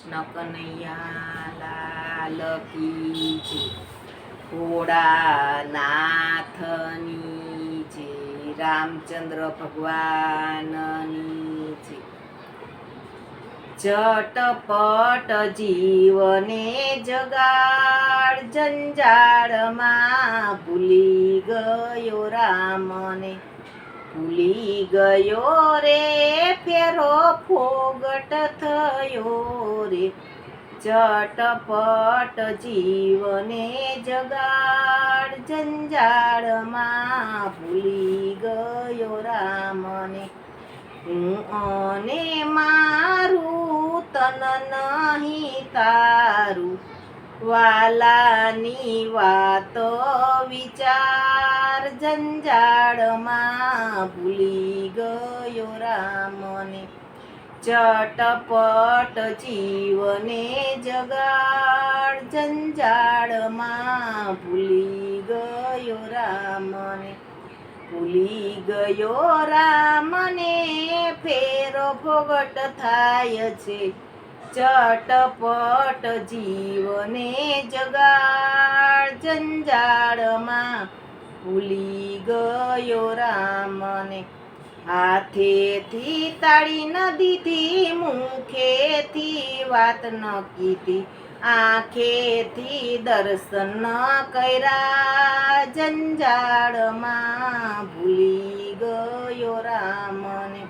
કૃષ્ણ કનૈયા લાલ કી જય, ભોળાનાથની જય, રામચંદ્ર ભગવાનની જય। ચટપટ જીવને જગાડ, જંજાળમાં ભૂલી ગયો રામને, ભૂલી ગયો રે ફેરો ફોગટ થયો રે। ચટપટ જીવને જગાડ, જંજાળમાં ભૂલી ગયો રામને, હું અને મારું તન નહીં તારું, વાલાની વાતો વિચાર, જંજાળમાં ભૂલી ગયો રામને। ચટપટ જીવને જગાડ, જંજાળમાં ભૂલી ગયો રામને, ભૂલી ગયો રામને ફેરો ફોગટ થાય છે। ચટપટ જીવને જગાડ, જંજાળમાં ભૂલી ગયો રામને, હાથેથી તાળી ન દીધી, મુખેથી વાત ન કીધી, આંખેથી દર્શન ન કર્યા, જંજાળમાં ભૂલી ગયો રામને।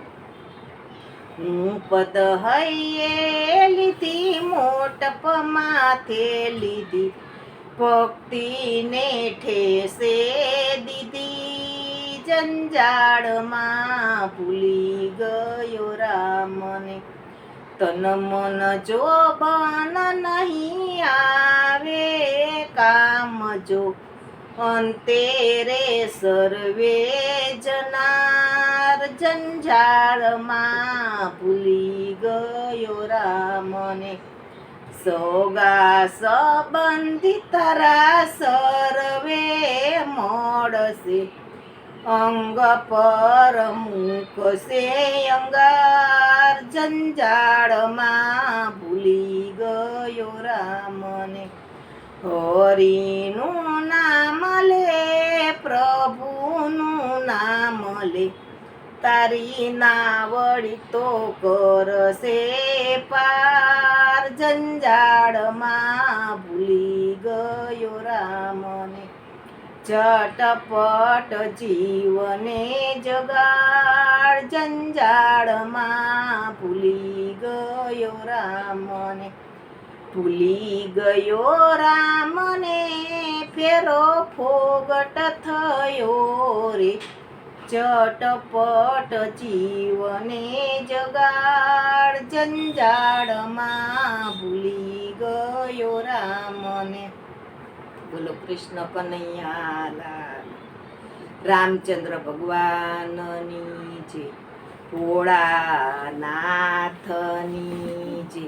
હું પદ હૈયે લીધી, મોટપ માથે લીધી, ભક્તિને ઠેસે દીધી, જંજાળમાં ભૂલી ગયો રામને। તન મન જોબન નહીં આવે કામ જો, અંતે રે સર્વે જનાર, જંજાળમાં ભૂલી ગયો રામને। સોગા સંબંધી તારા સર્વે મળશે, અંગ પર મૂકશે અંગાર, જંજાળમાં ભૂલી ગયો રામને। હરિનું નામ લે, પ્રભુનું નામ લે, તારી નાવડી તો કરશે પાર, જંજાળમાં ભૂલી ગયો રામને। ચટપટ જીવને જગાડ, જંજાળમાં ભૂલી ગયો રામને, ભૂલી ગયો રામને ફેરો ફોગટ થયો રે। ચટપટ જીવને જગાડ, જંજાળમાં ભૂલી ગયો રામને। બોલો કૃષ્ણ કનૈયા લાલ, રામચંદ્ર ભગવાનની જય, ભોળાનાથની જય।